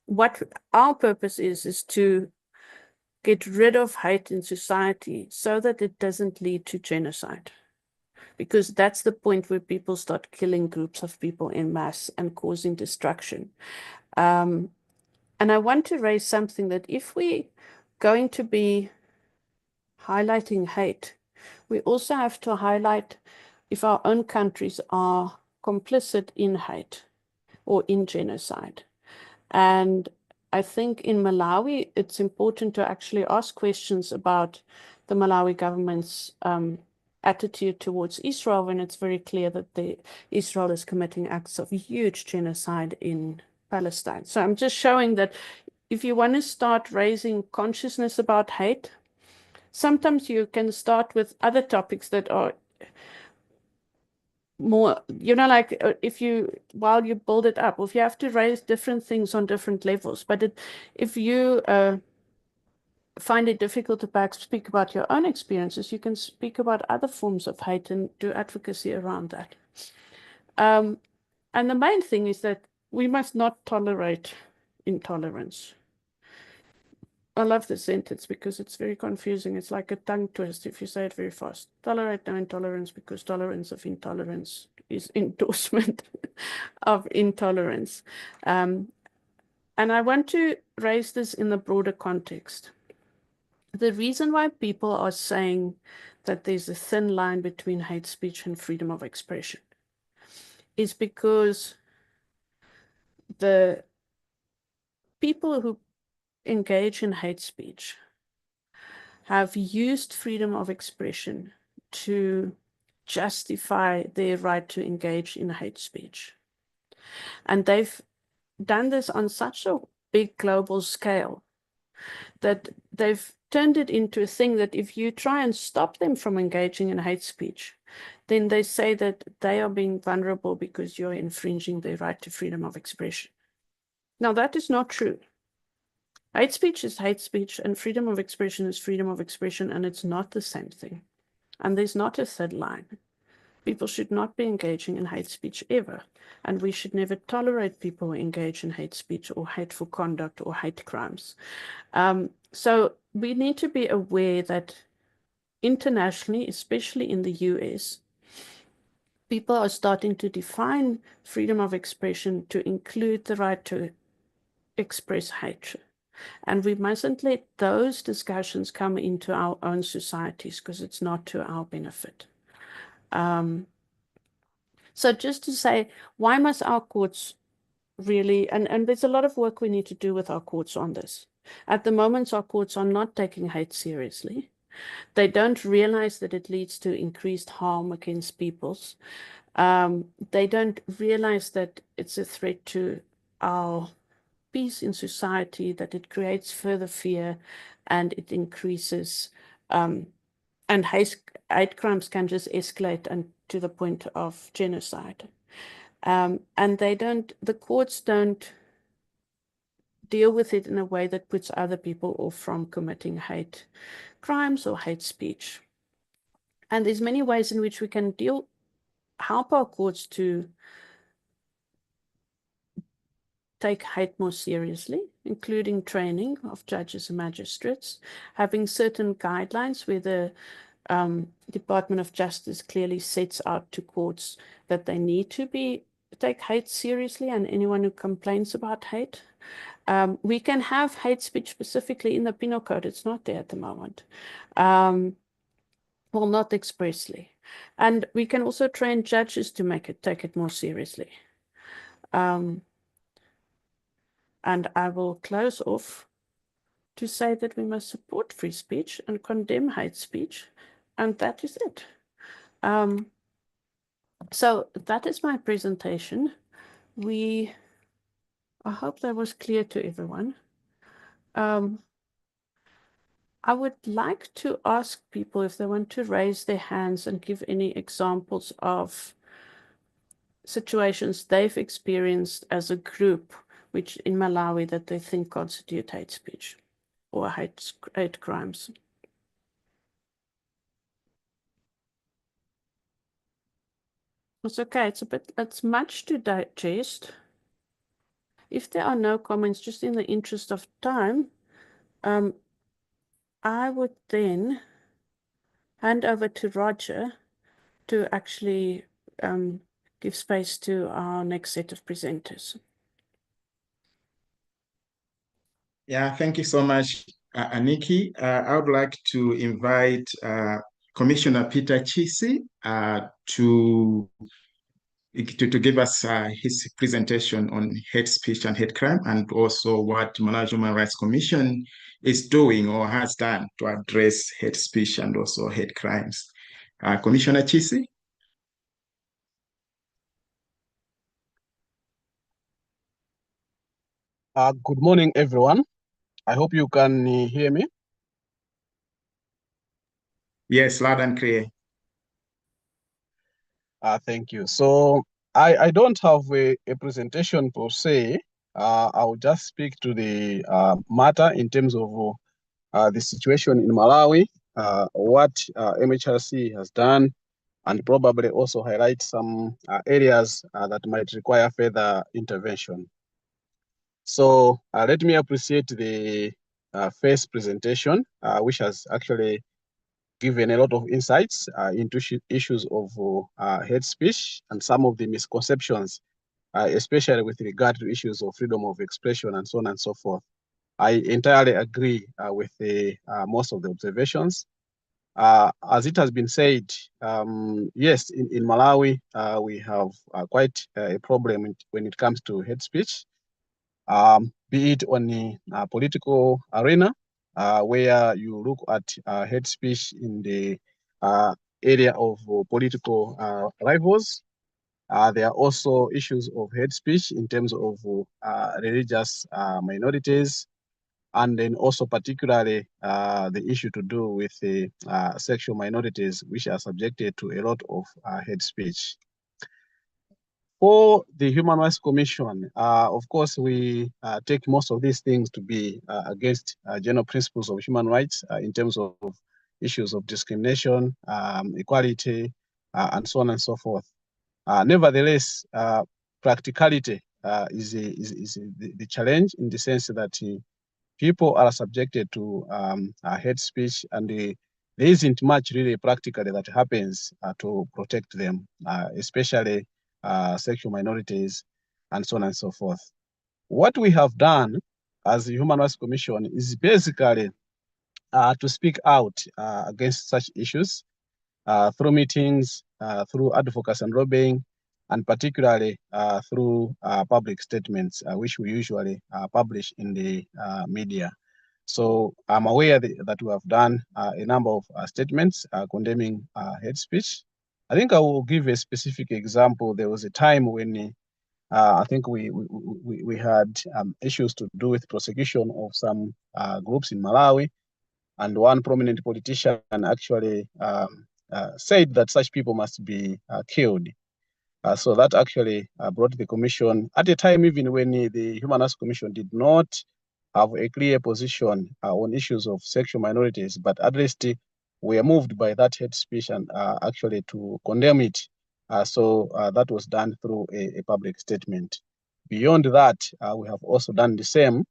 What our purpose is to get rid of hate in society so that it doesn't lead to genocide. Because that's the point where people start killing groups of people in mass and causing destruction. And I want to raise something that if we're going to be highlighting hate, we also have to highlight if our own countries are complicit in hate or in genocide. And I think in Malawi, it's important to actually ask questions about the Malawi government's attitude towards Israel when it's very clear that Israel is committing acts of huge genocide in Palestine. So I'm just showing that if you want to start raising consciousness about hate, sometimes you can start with other topics that are more, like if you, while you build it up, if you have to raise different things on different levels, but if you find it difficult to perhaps speak about your own experiences, you can speak about other forms of hate and do advocacy around that. And the main thing is that we must not tolerate intolerance. I love this sentence because it's very confusing. It's like a tongue twist if you say it very fast. Tolerate no intolerance because tolerance of intolerance is endorsement of intolerance. And I want to raise this in the broader context. The reason why people are saying that there's a thin line between hate speech and freedom of expression is because the people who engage in hate speech have used freedom of expression to justify their right to engage in hate speech. And they've done this on such a big global scale that they've turned it into a thing that if you try and stop them from engaging in hate speech, then they say that they are being vulnerable because you're infringing their right to freedom of expression. Now, that is not true. Hate speech is hate speech, and freedom of expression is freedom of expression, and it's not the same thing. And there's not a third line. People should not be engaging in hate speech ever, and we should never tolerate people who engage in hate speech or hateful conduct or hate crimes. So we need to be aware that internationally, especially in the US, people are starting to define freedom of expression to include the right to express hatred. And we mustn't let those discussions come into our own societies because it's not to our benefit. So just to say, why must our courts really, and there's a lot of work we need to do with our courts on this. At the moment, our courts are not taking hate seriously. They don't realize that it leads to increased harm against peoples. They don't realize that it's a threat to our peace in society, that it creates further fear and it increases, and hate crimes can just escalate and to the point of genocide. And the courts don't deal with it in a way that puts other people off from committing hate crimes or hate speech. And there's many ways in which we can help our courts to take hate more seriously, including training of judges and magistrates, having certain guidelines where the Department of Justice clearly sets out to courts that they need to take hate seriously, and anyone who complains about hate. We can have hate speech specifically in the penal code. It's not there at the moment. Well, not expressly. And we can also train judges to take it more seriously. And I will close off to say that we must support free speech and condemn hate speech, and that is it. So that is my presentation. I hope that was clear to everyone. I would like to ask people if they want to raise their hands and give any examples of situations they've experienced as a group, which in Malawi that they think constitute hate speech or hate crimes. It's okay. It's much to digest. if there are no comments, just in the interest of time, I would then hand over to Roger to actually give space to our next set of presenters. Yeah, thank you so much, Aniki. I would like to invite Commissioner Peter Chisi to give us his presentation on hate speech and hate crime, and also what Malawi Human Rights Commission is doing or has done to address hate speech and also hate crimes. Commissioner Chisi? Good morning, everyone. I hope you can hear me. Yes, loud and clear. Thank you. So I don't have a presentation per se. I'll just speak to the matter in terms of the situation in Malawi, what MHRC has done, and probably also highlight some areas that might require further intervention. So let me appreciate the first presentation, which has actually given a lot of insights into issues of hate speech and some of the misconceptions, especially with regard to issues of freedom of expression and so on and so forth. I entirely agree with most of the observations. As it has been said, yes, in Malawi, we have quite a problem when it comes to hate speech. Be it on the political arena, where you look at hate speech in the area of political rivals. There are also issues of hate speech in terms of religious minorities, and then also particularly the issue to do with the sexual minorities, which are subjected to a lot of hate speech. For the Human Rights Commission, of course, we take most of these things to be against general principles of human rights in terms of issues of discrimination, equality, and so on and so forth. Nevertheless, practicality is the challenge, in the sense that people are subjected to hate speech, and there isn't much really practically that happens to protect them, especially sexual minorities, and so on and so forth. What we have done as the Human Rights Commission is basically to speak out against such issues through meetings, through advocacy and lobbying, and particularly through public statements, which we usually publish in the media. So I'm aware that we have done a number of statements condemning hate speech. I think I will give a specific example. There was a time when I think we had issues to do with prosecution of some groups in Malawi, and one prominent politician actually said that such people must be killed. So that actually brought the commission at a time even when the Human Rights Commission did not have a clear position on issues of sexual minorities, but at least we are moved by that hate speech and actually to condemn it. So that was done through a public statement. Beyond that, we have also done the same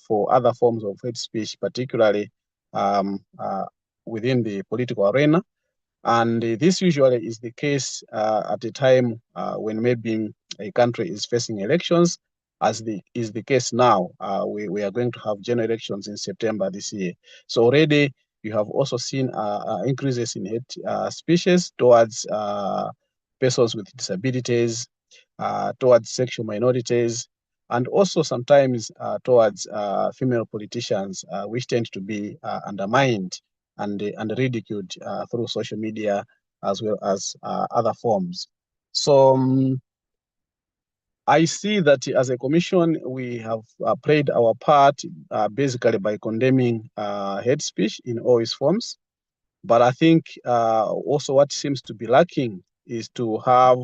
for other forms of hate speech, particularly within the political arena. And this usually is the case at a time when maybe a country is facing elections, as is the case now. We are going to have general elections in September this year. So already you have also seen increases in hate speeches towards persons with disabilities, towards sexual minorities, and also sometimes towards female politicians, which tend to be undermined and ridiculed through social media, as well as other forms. So I see that as a commission, we have played our part basically by condemning hate speech in all its forms. But I think also what seems to be lacking is to have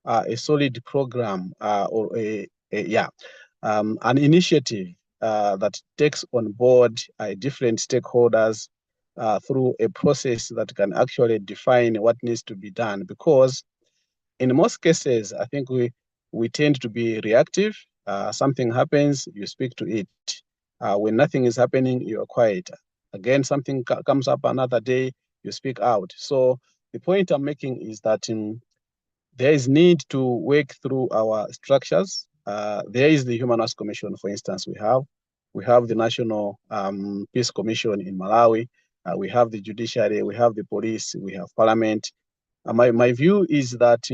a solid program or an initiative that takes on board different stakeholders through a process that can actually define what needs to be done. Because in most cases, I think we tend to be reactive Something happens, you speak to it. When nothing is happening, you are quiet. Again, something comes up another day, you speak out. So the point I'm making is that there is need to work through our structures. There is the Human Rights Commission, for instance, we have the National Peace Commission in Malawi, we have the judiciary, we have the police, we have parliament. My view is that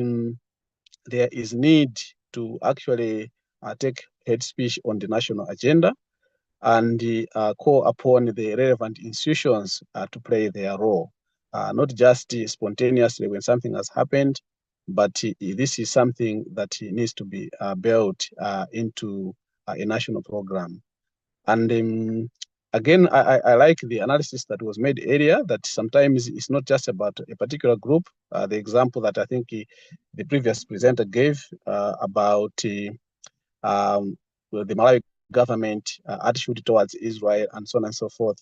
there is need to actually take hate speech on the national agenda and call upon the relevant institutions to play their role, not just spontaneously when something has happened, but this is something that needs to be built into a national program. And again, I like the analysis that was made earlier, that sometimes it's not just about a particular group. The example that I think the previous presenter gave about the Malawi government attitude towards Israel and so on and so forth.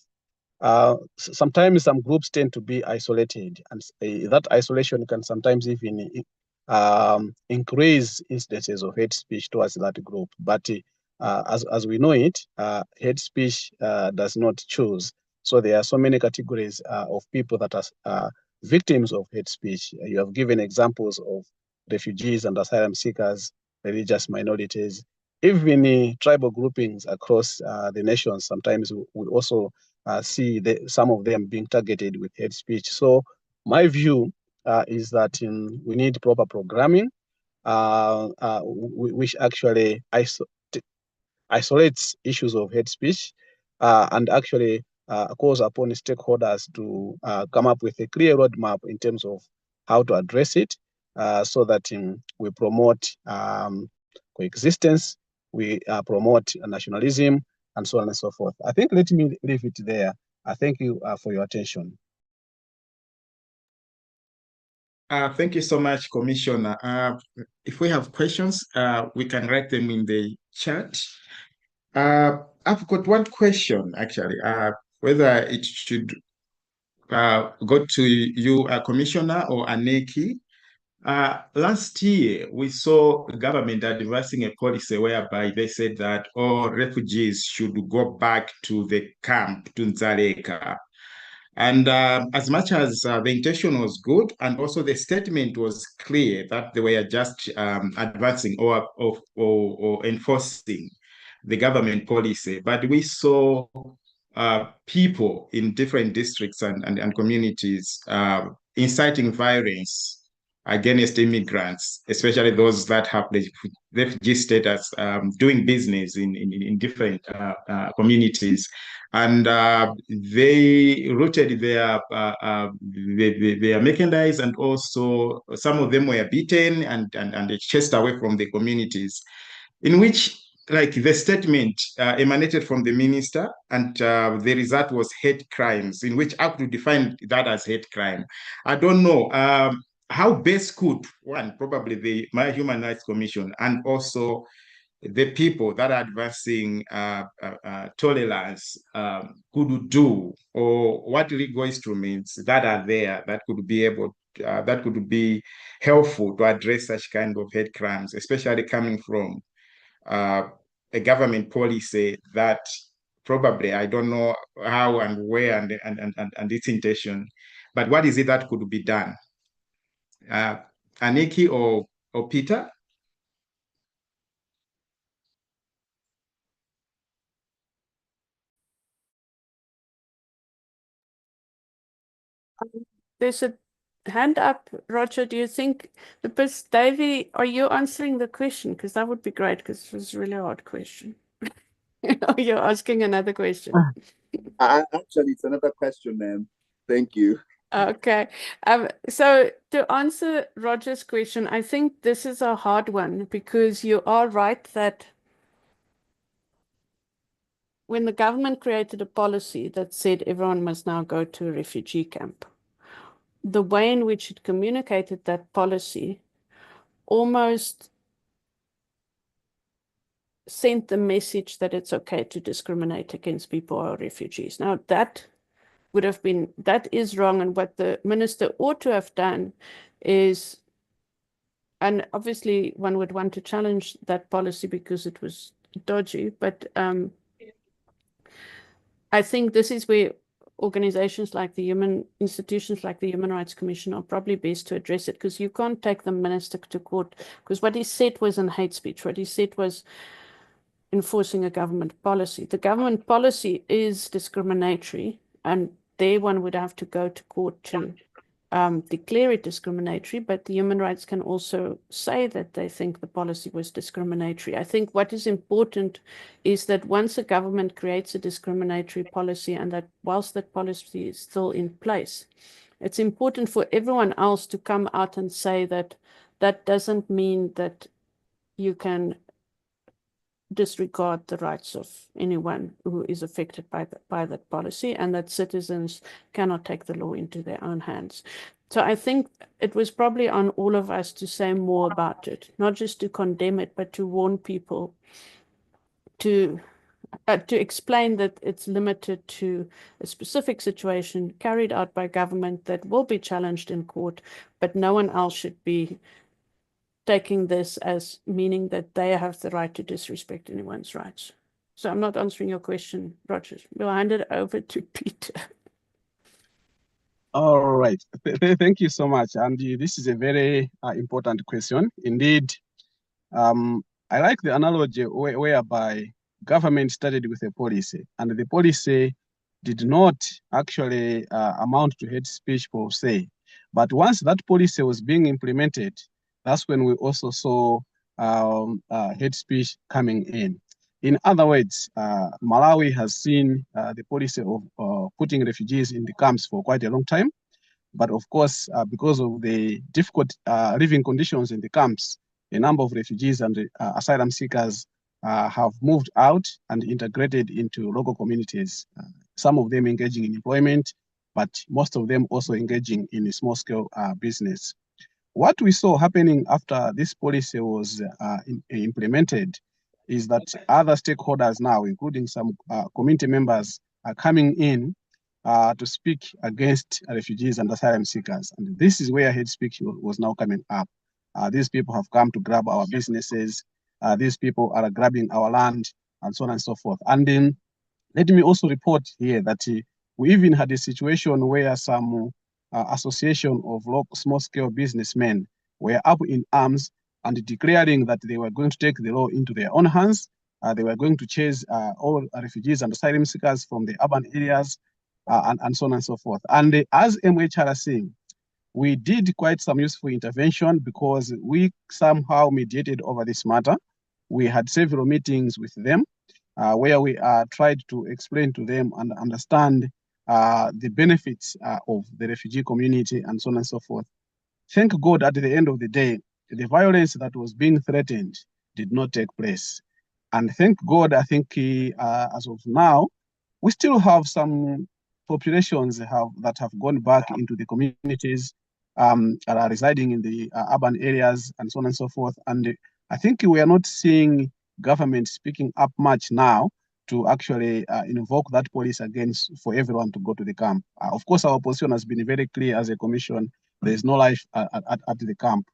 Sometimes some groups tend to be isolated, and that isolation can sometimes even increase instances of hate speech towards that group. But as we know it, hate speech does not choose. So there are so many categories of people that are victims of hate speech. You have given examples of refugees and asylum seekers, religious minorities, even tribal groupings across the nation. Sometimes we also see some of them being targeted with hate speech. So my view is that we need proper programming, which actually isolates issues of hate speech and actually calls upon stakeholders to come up with a clear roadmap in terms of how to address it, so that we promote coexistence, we promote nationalism, and so on and so forth. I think let me leave it there. Thank you for your attention. Thank you so much, Commissioner. If we have questions, we can write them in the chat. I've got one question, actually, whether it should go to you, Commissioner, or Aneki. Last year, we saw the government advancing a policy whereby they said that all refugees should go back to the camp, to Nzaleka. And as much as the intention was good, and also the statement was clear that they were just advancing or enforcing the government policy, but we saw people in different districts and communities inciting violence against immigrants, especially those that have the refugee status, doing business in different communities. And they rooted their merchandise, and also some of them were beaten and chased away from the communities, in which like the statement emanated from the minister, and the result was hate crimes, in which I could define that as hate crime. I don't know how best could one, probably the Human Rights Commission, and also the people that are advancing tolerance could do, or what legal instruments that are there that could be able that could be helpful to address such kind of hate crimes, especially coming from a government policy that probably I don't know how and where and its intention, but what is it that could be done? Aniki or Peter? There's a hand up, Roger. Do you think Davy, are you answering the question? Because that would be great, because it was a really hard question. You're asking another question. Actually, it's another question, ma'am. Thank you. Okay. So to answer Roger's question, I think this is a hard one, because you are right that when the government created a policy that said everyone must now go to a refugee camp, the way in which it communicated that policy almost sent the message that it's okay to discriminate against people who are refugees. Now, that is wrong, and what the minister ought to have done is and obviously one would want to challenge that policy because it was dodgy, but I think this is where organizations like institutions like the Human Rights Commission are probably best to address it, because you can't take the minister to court, because what he said was in hate speech. What he said was enforcing a government policy. The government policy is discriminatory, and there one would have to go to court to declare it discriminatory, but the human rights can also say that they think the policy was discriminatory. I think what is important is that once a government creates a discriminatory policy, and that whilst that policy is still in place, it's important for everyone else to come out and say that that doesn't mean that you can disregard the rights of anyone who is affected by that policy, and that citizens cannot take the law into their own hands. So I think it was probably on all of us to say more about it, not just to condemn it, but to warn people, to explain that it's limited to a specific situation carried out by government that will be challenged in court, but no one else should be taking this as meaning that they have the right to disrespect anyone's rights. So I'm not answering your question, Roger. We'll hand it over to Peter. All right. Thank you so much, Andy. This is a very important question. Indeed, I like the analogy whereby government started with a policy, and the policy did not actually amount to hate speech per se. But once that policy was being implemented, that's when we also saw hate speech coming in. In other words, Malawi has seen the policy of putting refugees in the camps for quite a long time. But of course, because of the difficult living conditions in the camps, a number of refugees and asylum seekers have moved out and integrated into local communities, some of them engaging in employment, but most of them also engaging in small-scale business. What we saw happening after this policy was implemented is that other stakeholders now, including some community members, are coming in to speak against refugees and asylum seekers. And this is where hate speech was now coming up. These people have come to grab our businesses. These people are grabbing our land, and so on and so forth. And then let me also report here that we even had a situation where some association of small-scale businessmen were up in arms and declaring that they were going to take the law into their own hands. They were going to chase all refugees and asylum seekers from the urban areas, and so on and so forth. And as MHRC, we did quite some useful intervention because we somehow mediated over this matter. We had several meetings with them where we tried to explain to them and understand the benefits of the refugee community and so on and so forth. Thank God at the end of the day, the violence that was being threatened did not take place. And thank God, I think as of now, we still have some populations that have gone back into the communities that are residing in the urban areas and so on and so forth. And I think we are not seeing government speaking up much now to actually invoke that policy against for everyone to go to the camp. Of course, our position has been very clear as a commission. There is no life at the camp.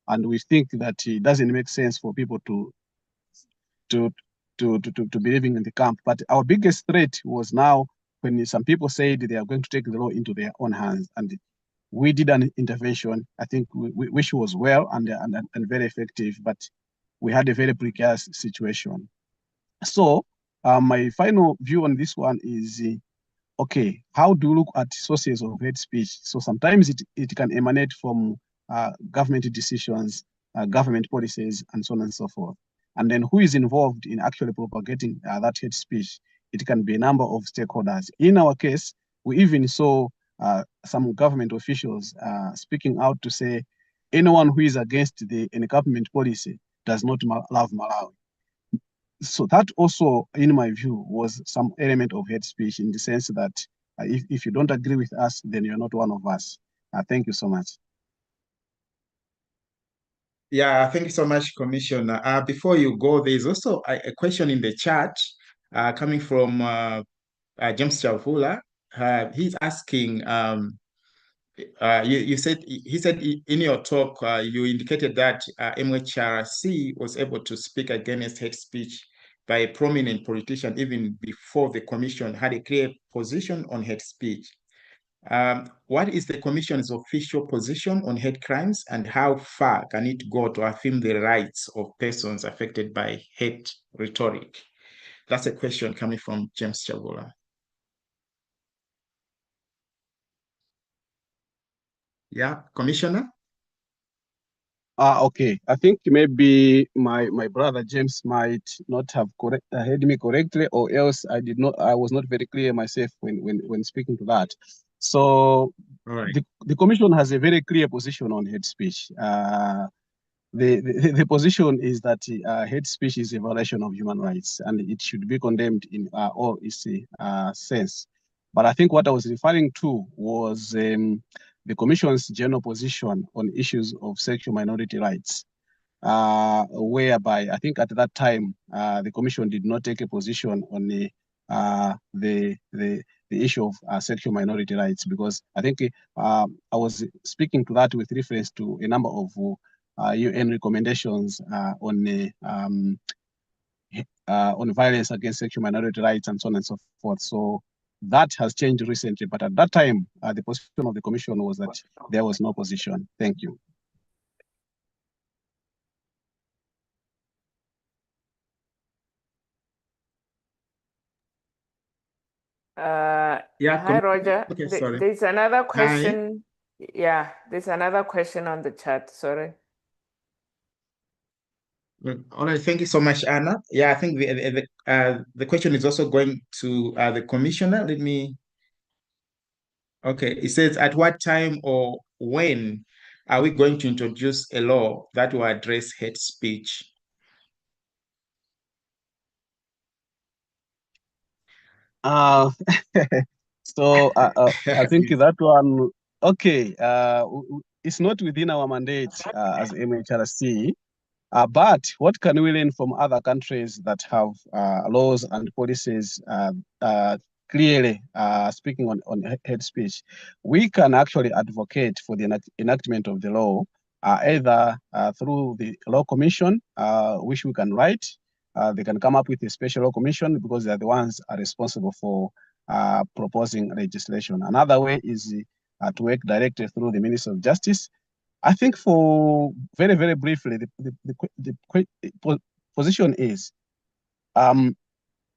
And we think that it doesn't make sense for people to be living in the camp. But our biggest threat was now when some people said they are going to take the law into their own hands. And we did an intervention, I think, which was well and very effective, but we had a very precarious situation. So my final view on this one is, okay, how do you look at sources of hate speech? So sometimes it can emanate from government decisions, government policies, and so on and so forth. And then who is involved in actually propagating that hate speech? It can be a number of stakeholders. In our case, we even saw some government officials speaking out to say anyone who is against the government policy does not love Malawi. So that also, in my view, was some element of hate speech in the sense that if you don't agree with us, then you're not one of us. Thank you so much. Yeah, thank you so much, Commissioner. Before you go, there's also a question in the chat coming from James Chavula. He's asking, you said he said in your talk you indicated that MHRC was able to speak against hate speech by a prominent politician even before the commission had a clear position on hate speech. What is the commission's official position on hate crimes, and how far can it go to affirm the rights of persons affected by hate rhetoric? That's a question coming from James Chavula. Yeah, Commissioner? Okay. I think maybe my brother James might not have heard me correctly, or else I was not very clear myself when speaking to that. So All right. the commission has a very clear position on hate speech. The position is that hate speech is a violation of human rights and it should be condemned in all its sense. But I think what I was referring to was the Commission's general position on issues of sexual minority rights, whereby I think at that time the Commission did not take a position on the issue of sexual minority rights, because I think I was speaking to that with reference to a number of UN recommendations on violence against sexual minority rights and so on and so forth. So that has changed recently, but at that time, the position of the Commission was that there was no position. Thank you. Hi, Roger. Okay, sorry. There's another Hi. question. Yeah, there's another question on the chat. Sorry. All right, thank you so much, Anna. Yeah, I think the question is also going to the commissioner. Okay, it says, at what time or when are we going to introduce a law that will address hate speech? Uh, so I think that one, okay, it's not within our mandate as MHRC. But what can we learn from other countries that have laws and policies clearly speaking on hate speech? We can actually advocate for the enactment of the law, either through the law commission, which we can write. They can come up with a special law commission because they're the ones are responsible for proposing legislation. Another way is to work directly through the Ministry of Justice. I think for very, very briefly, the position is,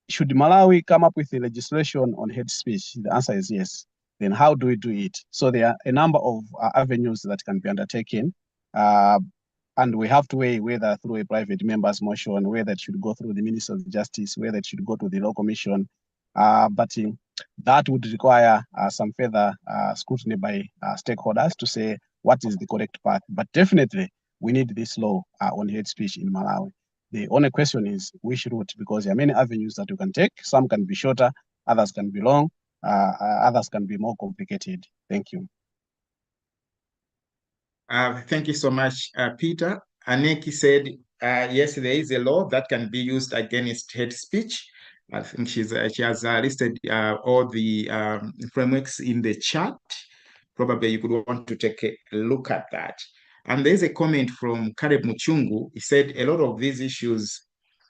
should Malawi come up with a legislation on hate speech? The answer is yes. Then how do we do it? So there are a number of avenues that can be undertaken. And we have to weigh whether through a private member's motion, whether it should go through the Minister of Justice, whether it should go to the Law Commission. But that would require some further scrutiny by stakeholders to say what is the correct path. But definitely, we need this law on hate speech in Malawi. The only question is which route, because there are many avenues that you can take. Some can be shorter, others can be long, others can be more complicated. Thank you. Thank you so much, Peter. Aneki said, yes, there is a law that can be used against hate speech. I think she has listed all the frameworks in the chat. Probably you could want to take a look at that. And there's a comment from Caleb Muchungu. He said a lot of these issues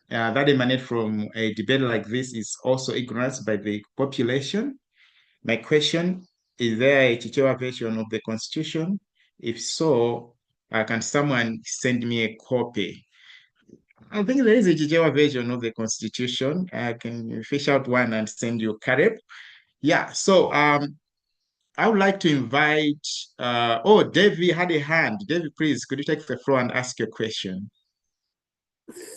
that emanate from a debate like this is also ignorance by the population. My question, is there a Chichewa version of the Constitution? If so, can someone send me a copy? I think there is a Chichewa version of the Constitution. I can fish out one and send you, Caleb. Yeah, so I would like to invite, Davy had a hand. Davy, please, could you take the floor and ask your question?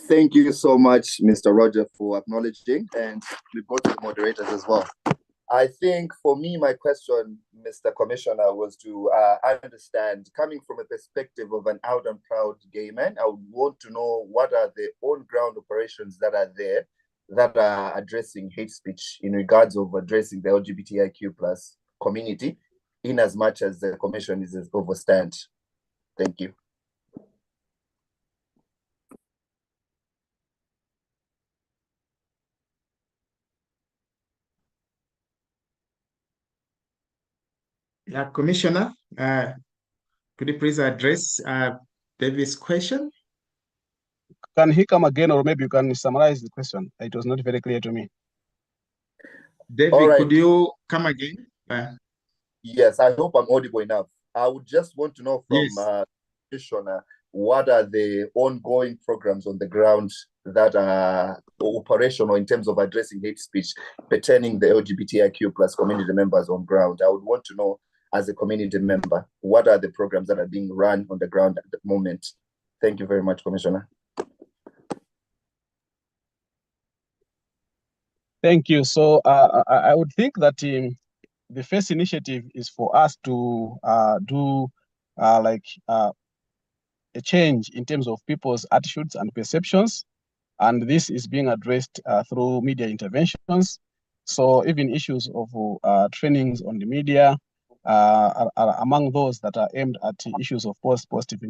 Thank you so much, Mr. Roger, for acknowledging, and we go to the moderators as well. I think for me, my question, Mr. Commissioner, was to understand, coming from a perspective of an out and proud gay man, I would want to know what are the on-ground operations that are there that are addressing hate speech in regards of addressing the LGBTIQ plus community, in as much as the Commission is overstand. Thank you. Commissioner, could you please address David's question? Can he come again, or maybe you can summarize the question? It was not very clear to me. David, right. could you come again? Yes, I hope I'm audible enough. I would just want to know from Yes. Commissioner, what are the ongoing programs on the ground that are operational in terms of addressing hate speech pertaining the LGBTIQ plus community members on ground? I would want to know, as a community member, what are the programs that are being run on the ground at the moment? Thank you very much, Commissioner. Thank you. So I would think that the first initiative is for us to do a change in terms of people's attitudes and perceptions. And this is being addressed through media interventions. So even issues of trainings on the media are among those that are aimed at issues of positive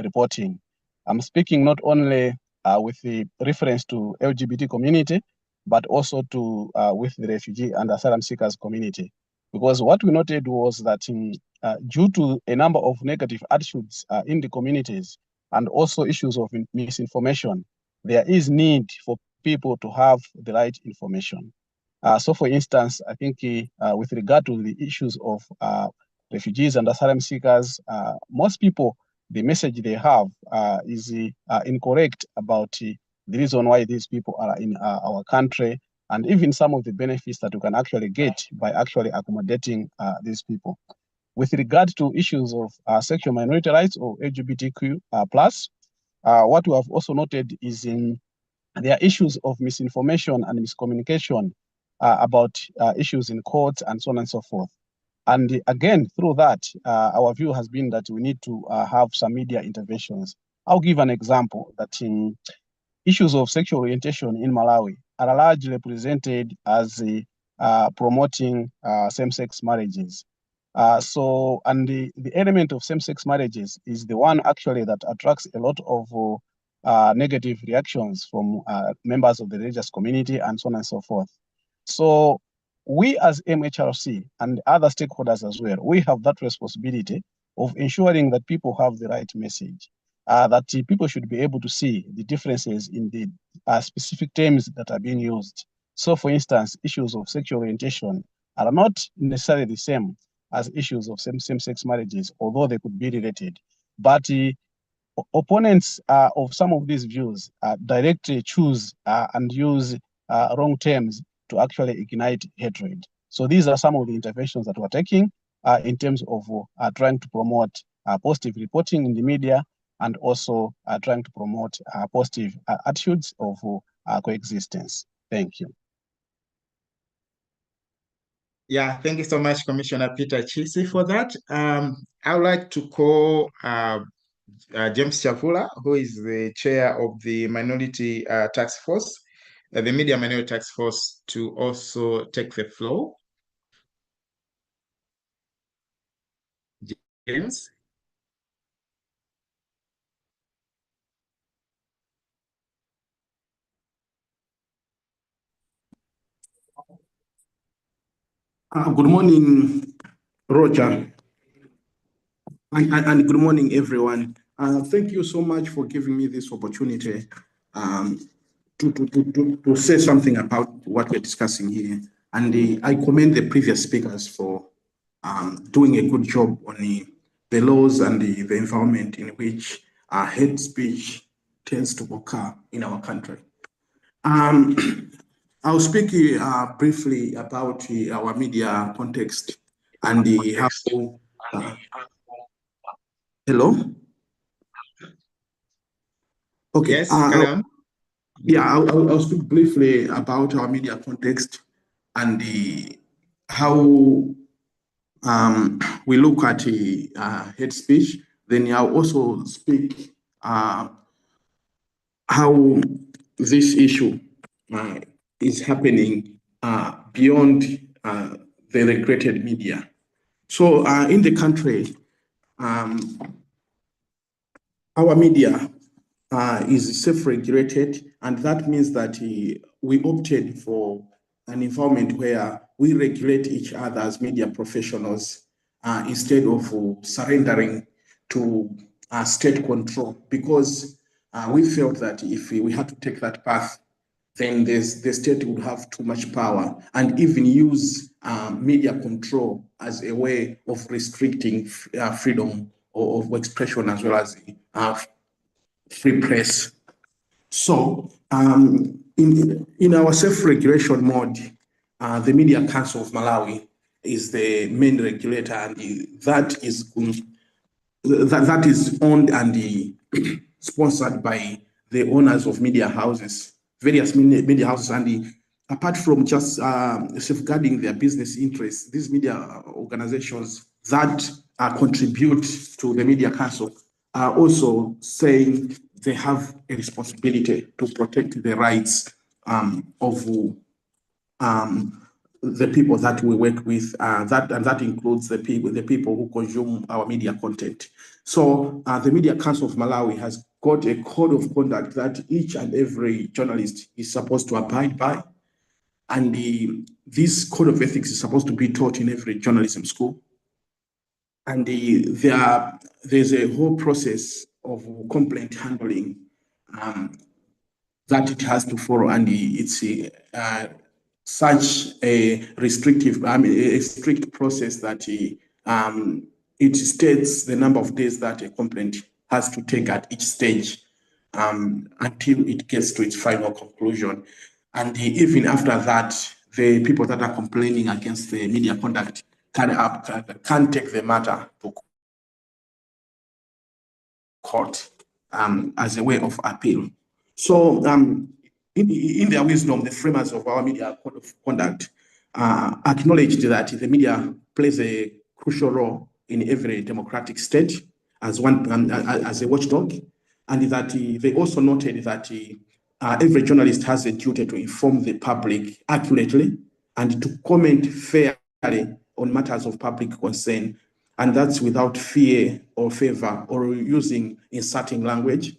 reporting. I'm speaking not only with the reference to LGBT community, but also to with the refugee and asylum seekers community. Because what we noted was that due to a number of negative attitudes in the communities and also issues of misinformation, there is need for people to have the right information. So for instance, I think with regard to the issues of refugees and asylum seekers, most people, the message they have is incorrect about the reason why these people are in our country, and even some of the benefits that we can actually get by actually accommodating these people. With regard to issues of sexual minority rights or LGBTQ+, what we have also noted is there are issues of misinformation and miscommunication about issues in courts and so on and so forth. And again, through that, our view has been that we need to have some media interventions. I'll give an example that in issues of sexual orientation in Malawi are largely represented as promoting same-sex marriages. And the element of same-sex marriages is the one actually that attracts a lot of negative reactions from members of the religious community and so on and so forth. So we as MHRC and other stakeholders as well, we have that responsibility of ensuring that people have the right message, that people should be able to see the differences in the specific terms that are being used. So for instance, issues of sexual orientation are not necessarily the same as issues of same-sex marriages, although they could be related. But opponents of some of these views directly choose and use wrong terms to actually ignite hatred. So these are some of the interventions that we're taking in terms of trying to promote positive reporting in the media, and also trying to promote positive attitudes of coexistence. Thank you. Yeah, thank you so much, Commissioner Peter Chisi, for that. I would like to call James Chavula, who is the chair of the Minority Task Force, the Media Minority Task Force, to also take the floor. James? Good morning, Roger, and good morning, everyone. Thank you so much for giving me this opportunity to say something about what we're discussing here. And I commend the previous speakers for doing a good job on the laws and the environment in which hate speech tends to occur in our country. I'll speak briefly about our media context and how. Hello? Okay. Yes, carry on. Yeah, I'll speak briefly about our media context and how we look at hate speech. Then I'll also speak how this issue is happening beyond the regulated media. So in the country, our media is self-regulated, and that means that we opted for an environment where we regulate each other as media professionals instead of surrendering to state control, because we felt that if we had to take that path, then the state would have too much power and even use media control as a way of restricting freedom of expression as well as free press. So in our self-regulation mode, the Media Council of Malawi is the main regulator, and that is owned and sponsored by the owners of media houses, various media houses, and apart from just safeguarding their business interests, these media organizations that contribute to the Media Council are also saying they have a responsibility to protect the rights of the people that we work with, that includes the people who consume our media content. So the Media Council of Malawi has got a code of conduct that each and every journalist is supposed to abide by, and this code of ethics is supposed to be taught in every journalism school. And there's a whole process of complaint handling that it has to follow, and it's such a restrictive, a strict process that it states the number of days that a complaint has to take at each stage until it gets to its final conclusion. And even after that, the people that are complaining against the media conduct can take the matter to court as a way of appeal. So in their wisdom, the framers of our media code of conduct acknowledged that the media plays a crucial role in every democratic state as a watchdog, and that they also noted that every journalist has a duty to inform the public accurately and to comment fairly on matters of public concern, and that's without fear or favor or using insulting language.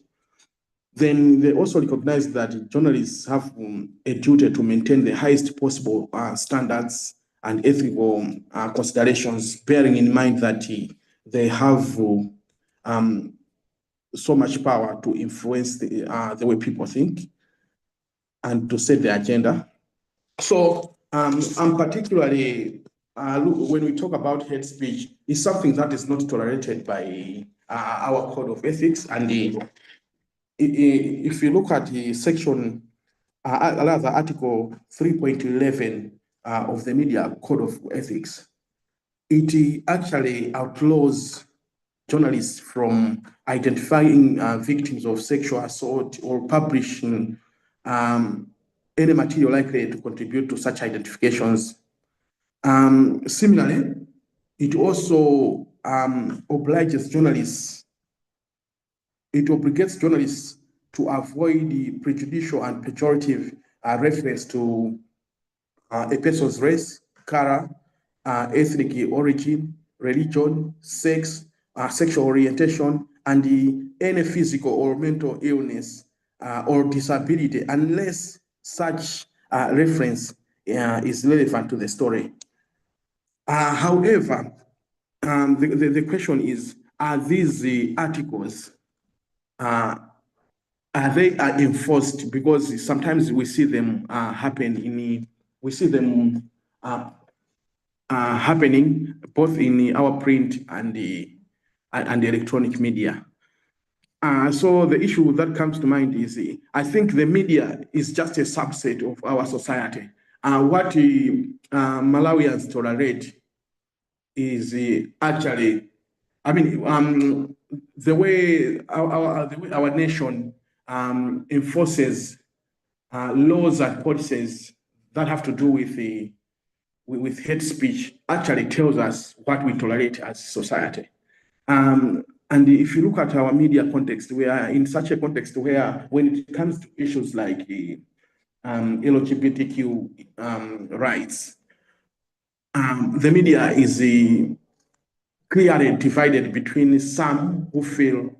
Then they also recognize that journalists have a duty to maintain the highest possible standards and ethical considerations, bearing in mind that they have so much power to influence the way people think and to set the agenda. So I'm particularly, when we talk about hate speech, it's something that is not tolerated by our code of ethics. And if you look at the section, Article 3.11 of the Media Code of Ethics, it actually outlaws journalists from identifying victims of sexual assault or publishing any material likely to contribute to such identifications. Similarly, it also obligates journalists to avoid the prejudicial and pejorative reference to a person's race, color, ethnic origin, religion, sex, sexual orientation, and any physical or mental illness or disability, unless such reference is relevant to the story. However, the question is, are these articles, are they enforced? Because sometimes we see them happening both in our print and the electronic media. So the issue that comes to mind is, I think the media is just a subset of our society. What Malawians tolerate is actually, the way our nation enforces laws and policies that have to do with hate speech actually tells us what we tolerate as society. And if you look at our media context, we are in such a context where when it comes to issues like LGBTQ rights, the media is clearly divided between some who feel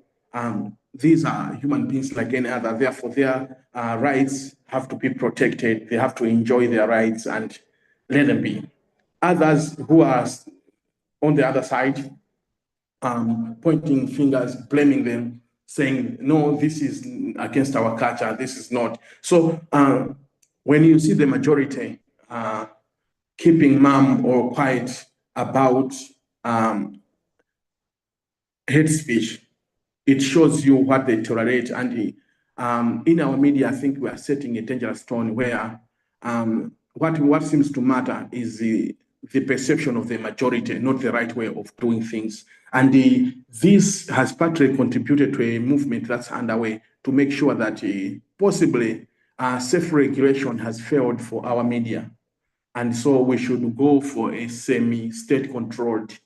these are human beings like any other, therefore their rights have to be protected, they have to enjoy their rights and let them be. Others who are on the other side, pointing fingers, blaming them, saying, no, this is against our culture, this is not. So when you see the majority keeping mum or quiet about hate speech, it shows you what they tolerate. And in our media, I think we are setting a dangerous tone where what seems to matter is the perception of the majority, not the right way of doing things. And this has partly contributed to a movement that's underway to make sure that possibly self-regulation has failed for our media. And so we should go for a semi-state controlled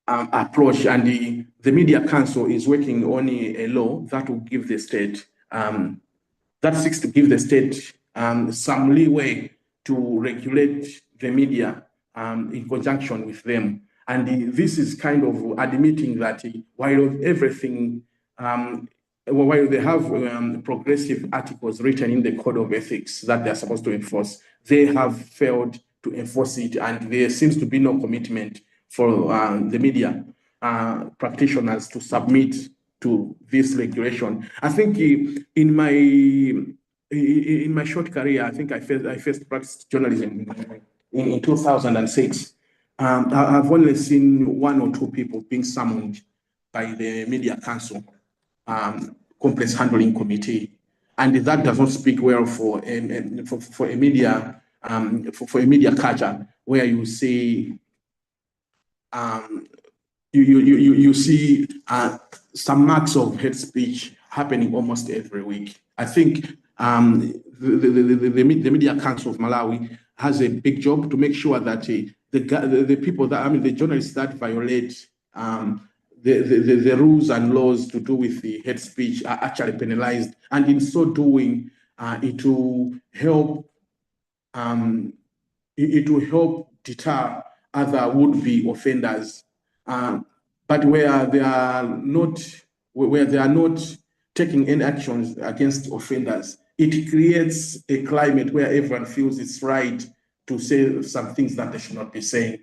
approach. And the Media Council is working on a law that will give the state, that seeks to give the state some leeway to regulate the media in conjunction with them. And this is kind of admitting that while everything, while they have progressive articles written in the Code of Ethics that they're supposed to enforce, they have failed to enforce it, and there seems to be no commitment for the media practitioners to submit to this regulation. I think in my short career, I think I first practiced journalism in 2006. I've only seen one or two people being summoned by the Media Council Complex Handling Committee, and that does not speak well for a media for a media culture where you see you see some marks of hate speech happening almost every week. I think the Media Council of Malawi has a big job to make sure that the people that, the journalists that violate the rules and laws to do with the hate speech are actually penalized, and in so doing, it will help deter other would-be offenders. But where they are not taking any actions against offenders, it creates a climate where everyone feels it's right to say some things that they should not be saying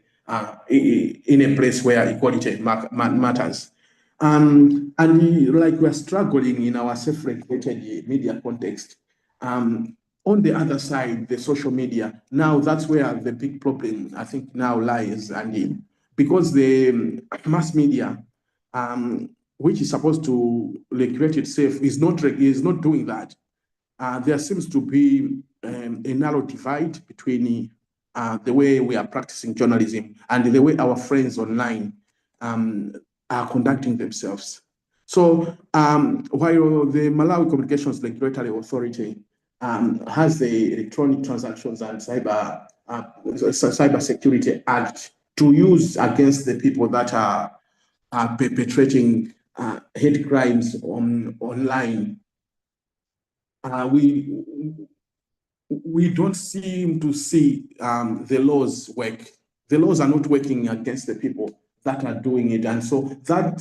in a place where equality matters. And like we're struggling in our self-regulated media context, on the other side, the social media, now that's where the big problem, I think, now lies. And because the mass media, which is supposed to regulate itself, is not doing that, there seems to be a narrow divide between the way we are practicing journalism and the way our friends online are conducting themselves. So while the Malawi Communications Regulatory Authority has the Electronic Transactions and Cyber Security Act to use against the people that are perpetrating hate crimes online, we don't seem to see the laws work. The laws are not working against the people that are doing it, and so that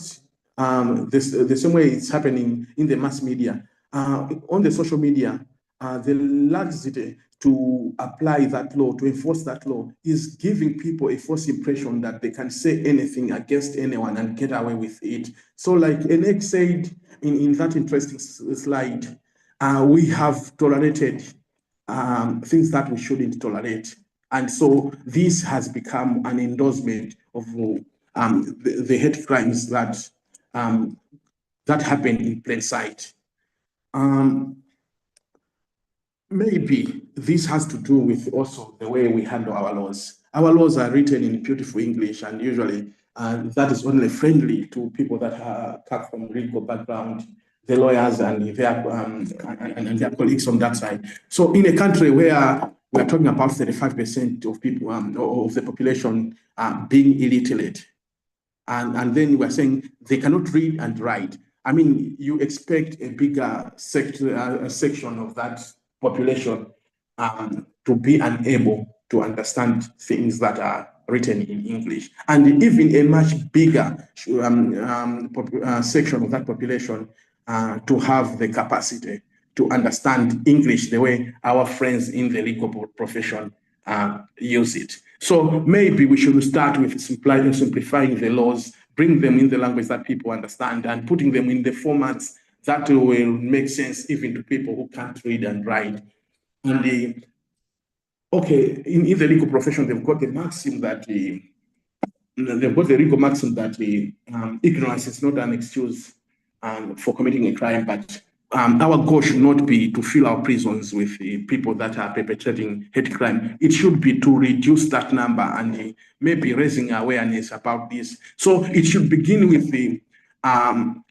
the same way it's happening in the mass media, on the social media, the laxity to apply that law, to enforce that law, is giving people a false impression that they can say anything against anyone and get away with it. So like Enek said in that interesting slide, we have tolerated things that we shouldn't tolerate. And so this has become an endorsement of the hate crimes that happen in plain sight. Maybe this has to do with also the way we handle our laws. Our laws are written in beautiful English, and usually that is only friendly to people that come from legal background, the lawyers and their colleagues on that side. So in a country where we are talking about 35% of people, of the population being illiterate, and then we're saying they cannot read and write. I mean, you expect a bigger section of that population to be unable to understand things that are written in English, and even a much bigger section of that population to have the capacity to understand English the way our friends in the legal profession use it. So maybe we should start with simplifying the laws, bring them in the language that people understand, and putting them in the formats that will make sense even to people who can't read and write. And okay, in the legal profession, they've got the maxim that ignorance is not an excuse for committing a crime, but our goal should not be to fill our prisons with people that are perpetrating hate crime. It should be to reduce that number and maybe raising awareness about this. So it should begin with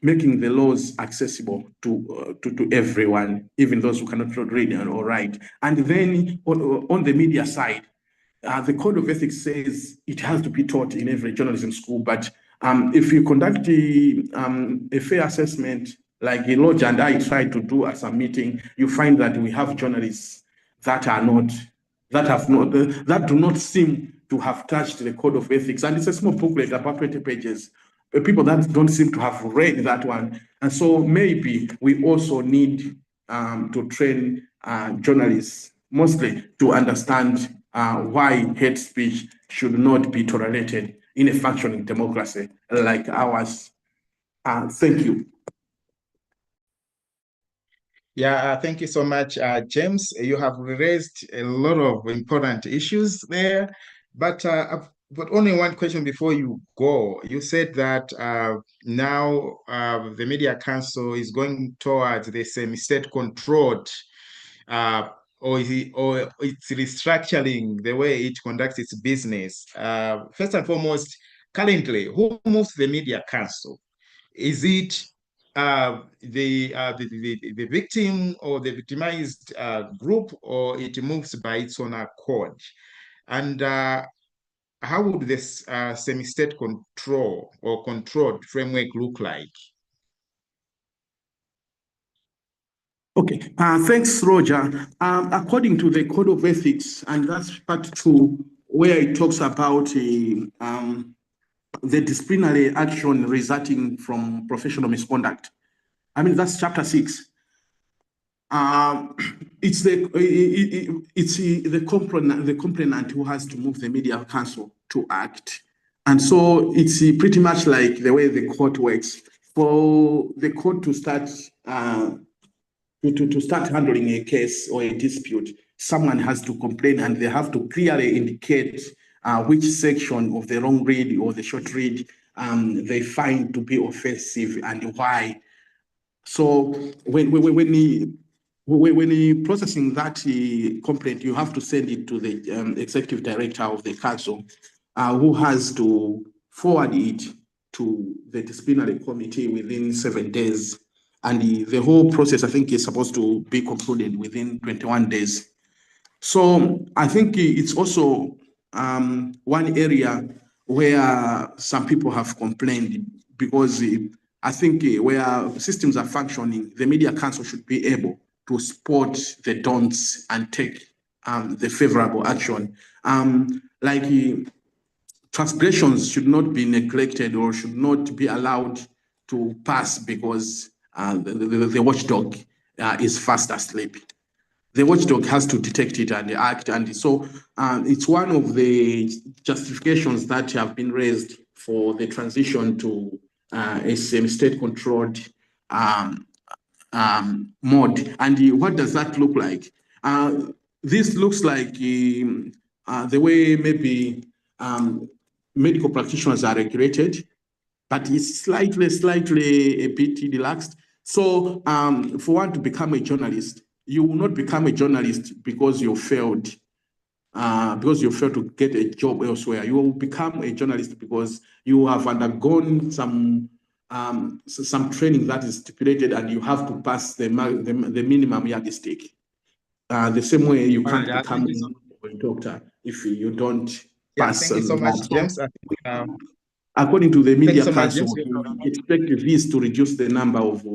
making the laws accessible to everyone, even those who cannot read or write. And then on the media side, the code of ethics says it has to be taught in every journalism school, but if you conduct a fair assessment, like Lodge and I tried to do at some meeting, you find that we have journalists that do not seem to have touched the code of ethics. And it's a small booklet, about 20 pages. People that don't seem to have read that one. And so maybe we also need to train journalists mostly to understand why hate speech should not be tolerated in a functioning democracy like ours. Thank you. Yeah, thank you so much, James. You have raised a lot of important issues there, but only one question before you go. You said that now the Media Council is going towards the semi-state controlled, or it's restructuring the way it conducts its business. First and foremost, currently, who moves the Media Council? Is it the victim or the victimized group, or it moves by its own accord? And how would this semi-state control or controlled framework look like? Okay, thanks, Roger. According to the Code of Ethics, and that's part 2, where it talks about the disciplinary action resulting from professional misconduct. I mean, that's chapter 6. It's the complainant who has to move the Media Council to act. And so it's pretty much like the way the court works. For the court to start to start handling a case or a dispute, someone has to complain, and they have to clearly indicate which section of the wrong read or the short read they find to be offensive and why. So when processing that complaint, you have to send it to the executive director of the council, who has to forward it to the disciplinary committee within 7 days. And the whole process, I think, is supposed to be concluded within 21 days. So I think it's also one area where some people have complained, because I think where systems are functioning, the Media Council should be able to spot the don'ts and take the favorable action. Transgressions should not be neglected or should not be allowed to pass because the watchdog is fast asleep. The watchdog has to detect it and act. And so it's one of the justifications that have been raised for the transition to a semi-state controlled mode. And what does that look like? This looks like the way maybe medical practitioners are regulated, but it's slightly a bit relaxed. So for one to become a journalist, you will not become a journalist because you failed to get a job elsewhere. You will become a journalist because you have undergone some training that is stipulated, and you have to pass the minimum yardstick. The same way you can't become a doctor if you don't pass. Thank you so much, James. According to the Media Council, we expect this to reduce the number of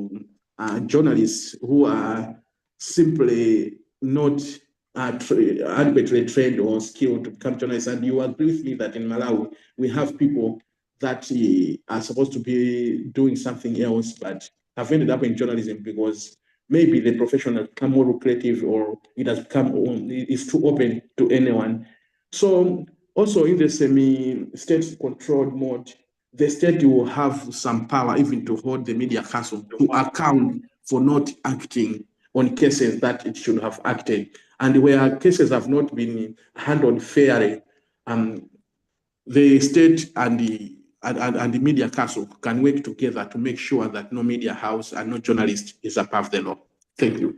journalists who are simply not adequately trained or skilled to become journalists. And you agree with me that in Malawi, we have people that are supposed to be doing something else, but have ended up in journalism because maybe the profession has become more lucrative, or it has become, it's too open to anyone. So also in the semi-state controlled mode, the state will have some power even to hold the media council to account for not acting on cases that it should have acted. And where cases have not been handled fairly, the state and the media council can work together to make sure that no media house and no journalist is above the law. Thank you.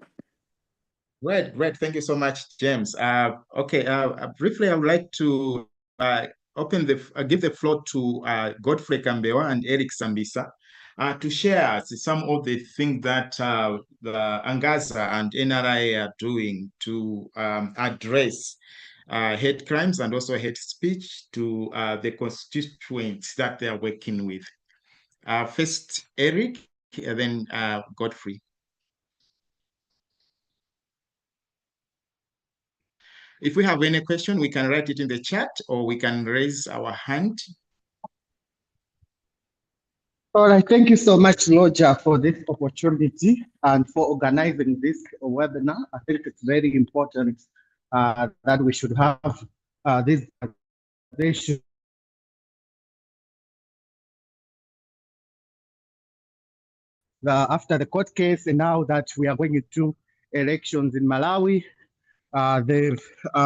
Great. Thank you so much, James. Okay, briefly, I would like to give the floor to Godfrey Kambewa and Eric Sambisa to share some of the things that the Angaza and NRI are doing to address hate crimes and also hate speech to the constituents that they are working with. First, Eric, and then Godfrey. If we have any question, we can write it in the chat or we can raise our hand. All right, thank you so much, Roger, for this opportunity and for organizing this webinar. I think it's very important that we should have this conversation. After the court case, and now that we are going into elections in Malawi, the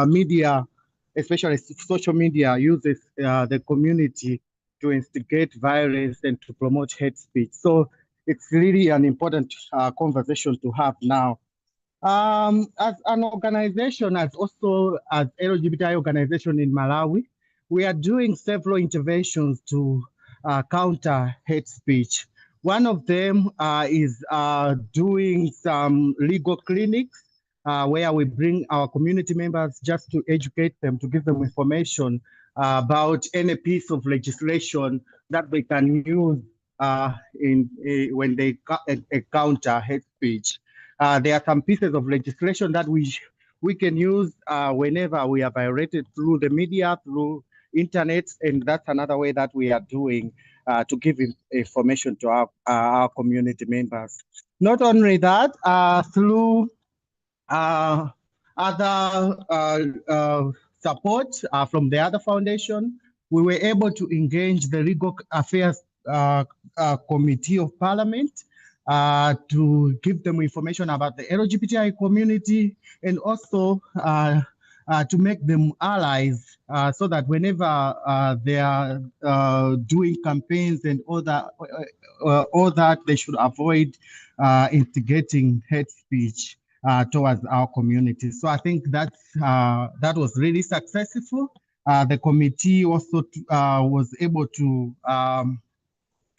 media, especially social media, uses the community to instigate violence and to promote hate speech. So it's really an important conversation to have now. As an organization, as LGBTI organization in Malawi, we are doing several interventions to counter hate speech. One of them is doing some legal clinics where we bring our community members just to educate them, to give them information about any piece of legislation that they can use when they counter hate speech. There are some pieces of legislation that we can use whenever we are violated through the media, through internet, and that's another way that we are doing to give information to our community members. Not only that, through other support from the other foundation, we were able to engage the Legal Affairs Committee of Parliament to give them information about the LGBTI community, and also to make them allies so that whenever they are doing campaigns and all that, they should avoid instigating hate speech towards our community. So I think that was really successful. The committee also was able to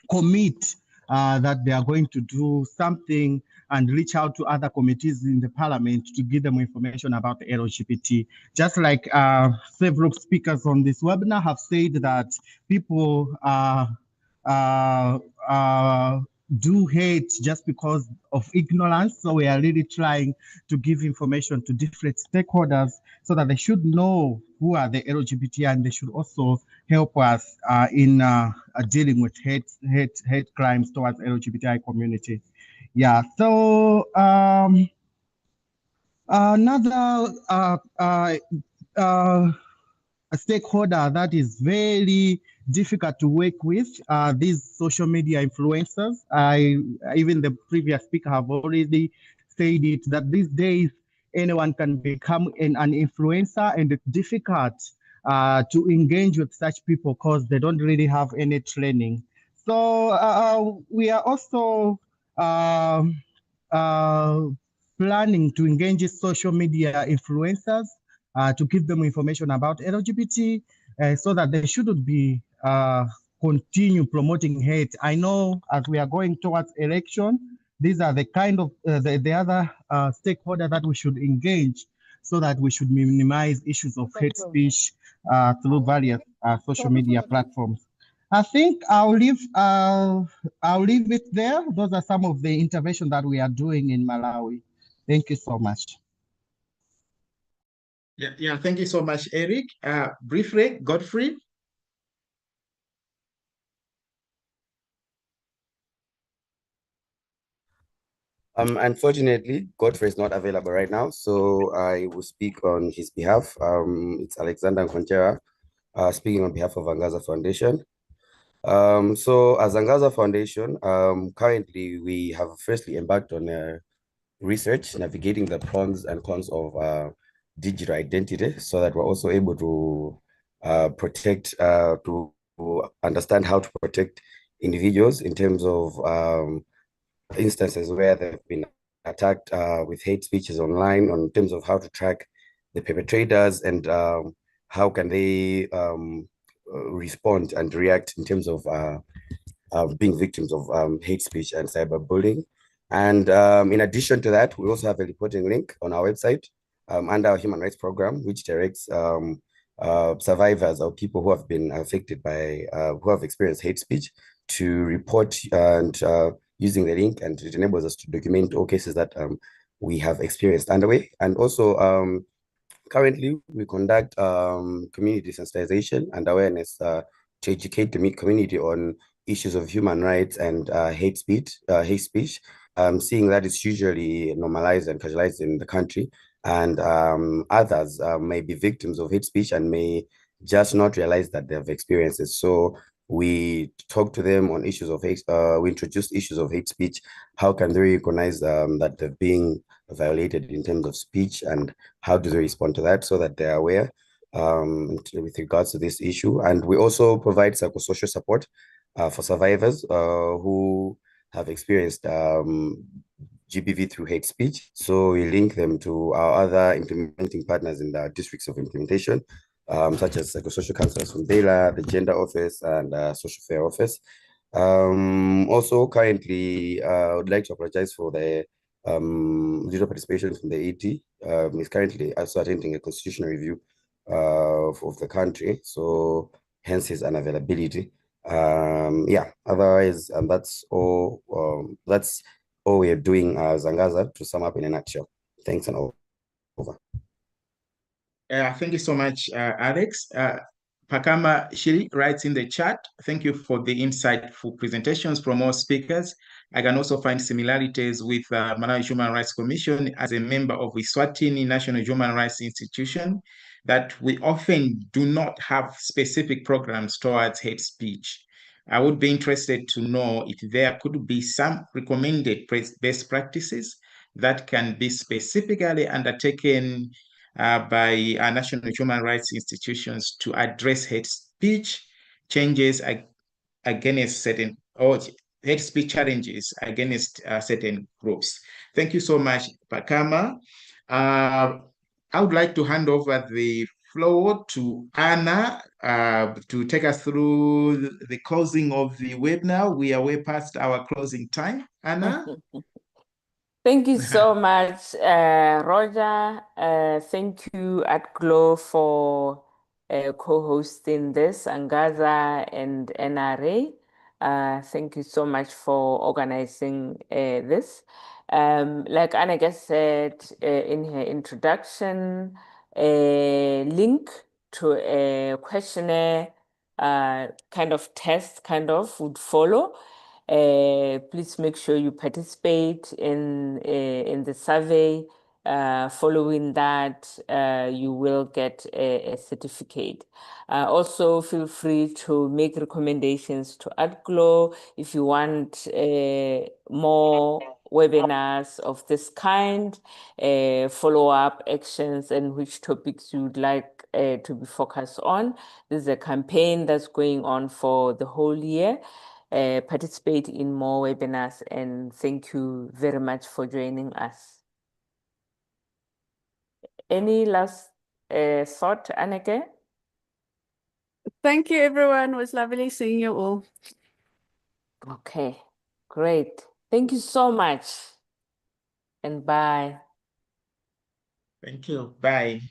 commit that they are going to do something and reach out to other committees in the parliament to give them information about the LGBT. Just like several speakers on this webinar have said that people do hate just because of ignorance. So we are really trying to give information to different stakeholders so that they should know who are the LGBT, and they should also help us in dealing with hate crimes towards LGBTI community. Yeah, so another a stakeholder that is very difficult to work with these social media influencers. Even the previous speaker have already said it, that these days anyone can become an influencer, and it's difficult to engage with such people because they don't really have any training. So we are also planning to engage social media influencers to give them information about LGBT so that they shouldn't be continue promoting hate. I know as we are going towards election, these are the kind of the other stakeholder that we should engage so that we should minimize issues of hate speech through various social media platforms. I think I'll leave it there. Those are some of the interventions that we are doing in Malawi. Thank you so much. Yeah, thank you so much, Eric. Briefly, Godfrey. Unfortunately, Godfrey is not available right now, so I will speak on his behalf. It's Alexander Nkontera, speaking on behalf of Angaza Foundation. So as Angaza Foundation, currently we have firstly embarked on research navigating the pros and cons of digital identity, so that we're also able to protect, to understand how to protect individuals in terms of instances where they've been attacked with hate speeches online, in terms of how to track the perpetrators and how can they respond and react in terms of being victims of hate speech and cyberbullying. And in addition to that, we also have a reporting link on our website under our human rights program, which directs survivors or people who have been affected by, who have experienced hate speech to report, and using the link, and it enables us to document all cases that we have experienced underway. And also currently we conduct community sensitization and awareness to educate the community on issues of human rights and hate speech, seeing that it's usually normalized and casualized in the country, and others may be victims of hate speech and may just not realize that they have experienced it. So we talk to them on issues of hate, we introduce issues of hate speech. How can they recognize that they're being violated in terms of speech, and how do they respond to that, so that they're aware with regards to this issue. And we also provide psychosocial support for survivors who have experienced GBV through hate speech. So we link them to our other implementing partners in the districts of implementation, such as psychosocial counselors from DELA, the Gender Office, and Social Fair Office. Also, currently, I would like to apologize for the zero participation from the ET. Is currently also attending a constitutional review of the country, so hence his unavailability. Yeah, otherwise, that's all. That's all we are doing as Angaza, to sum up in a nutshell. Thanks, and over. Thank you so much, Alex. Pakama Shiri writes in the chat, thank you for the insightful presentations from all speakers. I can also find similarities with Malawi Human Rights Commission as a member of Eswatini National Human Rights Institution, that we often do not have specific programs towards hate speech. I would be interested to know if there could be some recommended best practices that can be specifically undertaken by our national human rights institutions to address hate speech changes against certain, or hate speech challenges against certain groups. Thank you so much, Pakama. I would like to hand over the floor to Anna to take us through the closing of the webinar. We are way past our closing time. Anna? Thank you so much, Roger. Thank you at Glow for co-hosting this, Angaza and NRA. Thank you so much for organizing this. Like Anna said in her introduction, a link to a questionnaire kind of test would follow. Please make sure you participate in the survey. Following that, you will get a certificate. Also, feel free to make recommendations to AdGlow if you want more webinars of this kind, follow-up actions, and which topics you would like to be focused on. This is a campaign that's going on for the whole year. Participate in more webinars, and thank you very much for joining us. Any last thought, Anneke? Thank you, everyone. It was lovely seeing you all. Okay, great. Thank you so much, and bye. Thank you. Bye.